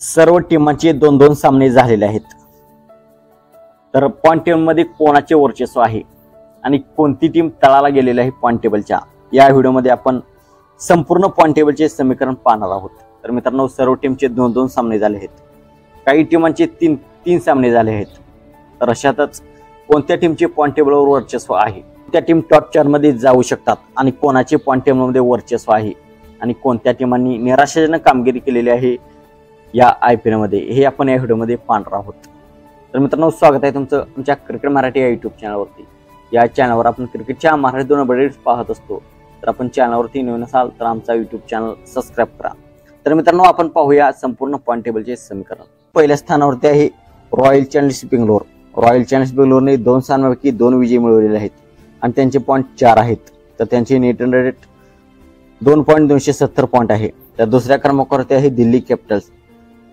सर्व टीमांचे 2-2 सामने झालेले आहेत। तर पॉइंट टेबल मध्ये कोणाचे वर्चस्व आहे आणि कोणती टीम तळाला गेलेली आहे पॉइंट टेबलच्या, या व्हिडिओमध्ये आपण संपूर्ण पॉइंट टेबलचे समीकरण पाहणार आहोत। तर मित्रांनो, सर्व टीमचे 2-2 सामने झाले आहेत, काही टीमांचे 3-3 सामने झाले आहेत। तर अशातच कोणत्या टीमचे पॉइंट टेबलवर वर्चस्व आहे, त्या टीम टॉप 4 मध्ये जाऊ शकतात आणि कोणाचे पॉइंट टेबलमध्ये वर्चस्व आहे आणि कोणत्या टीमांनी निराशाजनक कामगिरी केलेली आहे या IPL मध्ये, हे आपण या व्हिडिओमध्ये पाहणार आहोत। तर मित्रांनो, स्वागत आहे तुमचं आमच्या क्रिकेट मराठी या युट्यूब चॅनलवरती। या चॅनलवर आपण क्रिकेटच्या मराठीतून अपडेट्स पाहत असतो। तर आपण चॅनलवरती नवीन असाल तर आमचा युट्यूब चॅनल सबस्क्राइब करा। तर मित्रांनो, आपण पाहूया संपूर्ण पॉइंट टेबलचे समीकरण। पहिल्या स्थानावरती आहे Royal Challengers Bangalore. Royal Challengers बेंगलोरने 2 सामन्यांपैकी 2 विजय मिळवलेले आहेत आणि त्यांचे पॉइंट 4 आहेत। तर त्यांचे नेट रन रेट 2.270 पॉइंट आहे। तर दुसऱ्या क्रमांकावरती आहे दिल्ली कॅपिटल्स।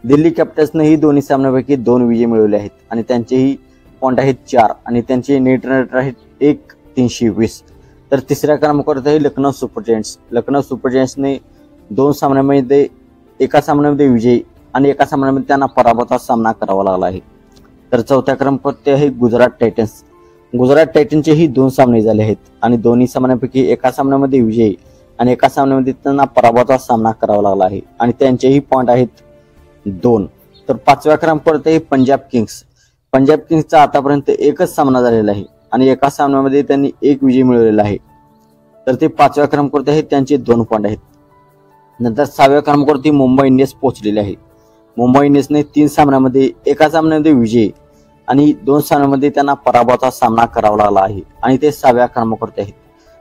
दिल्ली कॅपिटल्सने ही दोन्ही सामन्यांपैकी 2 विजय मिळवले आहेत आणि त्यांचेही पॉइंट आहेत 4 आणि त्यांचे नेट रन रेट आहेत 1.320। तर तिसऱ्या क्रमांकावरती आहे Lucknow Super Giants. Lucknow Super जायंट्सने 2 सामन्यांमध्ये एका सामन्यामध्ये विजय आणि एका सामन्यामध्ये त्यांना पराभवाचा सामना करावा लागला आहे। तर चौथ्या क्रमांकावरती आहे गुजरात टायटन्स। गुजरात टायटन्सचेही 2 सामने झाले आहेत आणि दोन्ही सामन्यांपैकी एका सामन्यामध्ये विजय आणि एका सामन्यामध्ये त्यांना पराभवाचा सामना करावा लागला आहे आणि त्यांचेही पॉइंट आहेत 2। तर 5व्या क्रमांकावरती आहे पंजाब किंग्स। पंजाब किंग्सचा आतापर्यंत एकच सामना झालेला आहे आणि एका सामन्यामध्ये त्यांनी 1 विजय मिळवलेला आहे। तर ते 5व्या क्रमांकावरती आहे, त्यांचे 2 पॉइंट आहेत। नंतर 6व्या क्रमांकावरती मुंबई इंडियन्स पोहोचलेले आहे। मुंबई इंडियन्सने 3 सामन्यामध्ये एका सामन्यामध्ये विजय आणि 2 सामन्यामध्ये त्यांना पराभवाचा सामना करावा लागला आहे आणि ते 6व्या क्रमांकावरती आहेत।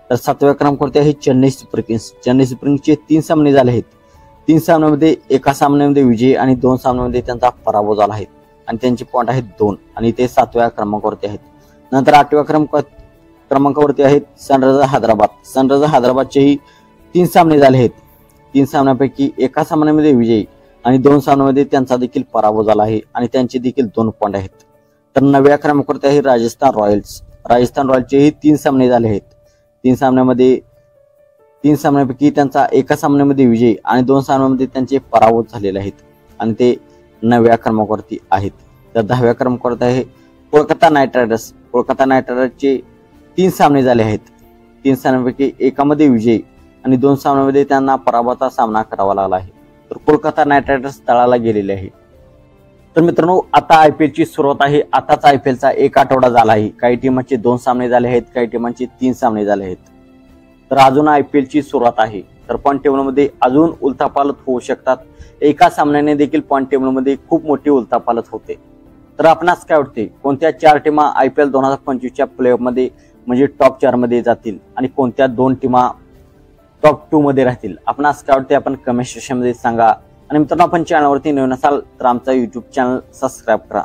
तर 7व्या क्रमांकावरती आहे Chennai Super Kings. Chennai Super किंग्सचे 3 सामने झाले आहेत, 3 सामन्यामध्ये एका सामन्यामध्ये विजय आणि 2 सामन्यामध्ये त्यांचा पराभव झाला आहे आणि त्यांचे पॉइंट आहेत 2 आणि ते 7व्या क्रमांकावरती आहेत। नंतर 8व्या क्रमांकावरती आहेत सनरायझर्स हैदराबाद। सनरायझर्स हैदराबादचेही 3 सामने झाले आहेत, 3 सामन्यांपैकी एका सामन्यामध्ये विजय आणि 2 सामन्यामध्ये त्यांचा देखील पराभव झाला आहे आणि त्यांचे देखील 2 पॉइंट आहेत। तर 9व्या क्रमांकावरती आहे राजस्थान रॉयल्स। राजस्थान रॉयल्सचेही 3 सामने झाले आहेत, 3 सामन्यांपैकी त्यांचा एका सामन्यामध्ये विजय आणि 2 सामन्यामध्ये त्यांचे पराभव झालेले आहेत आणि ते 9व्या क्रमांकावरती आहेत। तर 10व्या क्रमांकावरती आहे Kolkata Knight Riders. Kolkata Knight रायडर्सचे 3 सामने झाले आहेत, 3 सामन्यांपैकी एकामध्ये विजय आणि 2 सामन्यामध्ये त्यांना पराभवाचा सामना करावा लागला आहे। तर कोलकाता नाईट रायडर्स तळाला गेलेले आहे। तर मित्रांनो, आता IPL ची सुरुवात आहे। आताच IPL चा 1 आठवडा झाला आहे। काही टीमांचे 2 सामने झाले आहेत, काही टीमांचे 3 सामने झाले आहेत। तर अजून IPL ची सुरुवात आहे। तर पॉइंट टेबलमध्ये अजून उलथापालथ होऊ शकतात। एका सामन्याने देखील पॉइंट टेबलमध्ये खूप मोठी उलथापालथ होते। तर आपणास काय वाटते, कोणत्या 4 टीमा IPL 2025च्या प्लेऑफ मध्ये म्हणजे टॉप 4 मध्ये जातील आणि कोणत्या 2 टीमा टॉप 2 मध्ये राहतील? आपणास काय वाटते आपण कमेंट सेक्शन मध्ये सांगा। आणि मित्रांनो, आपण चॅनलवरती नवीन असाल तर आमचा युट्यूब चॅनल सबस्क्राइब करा।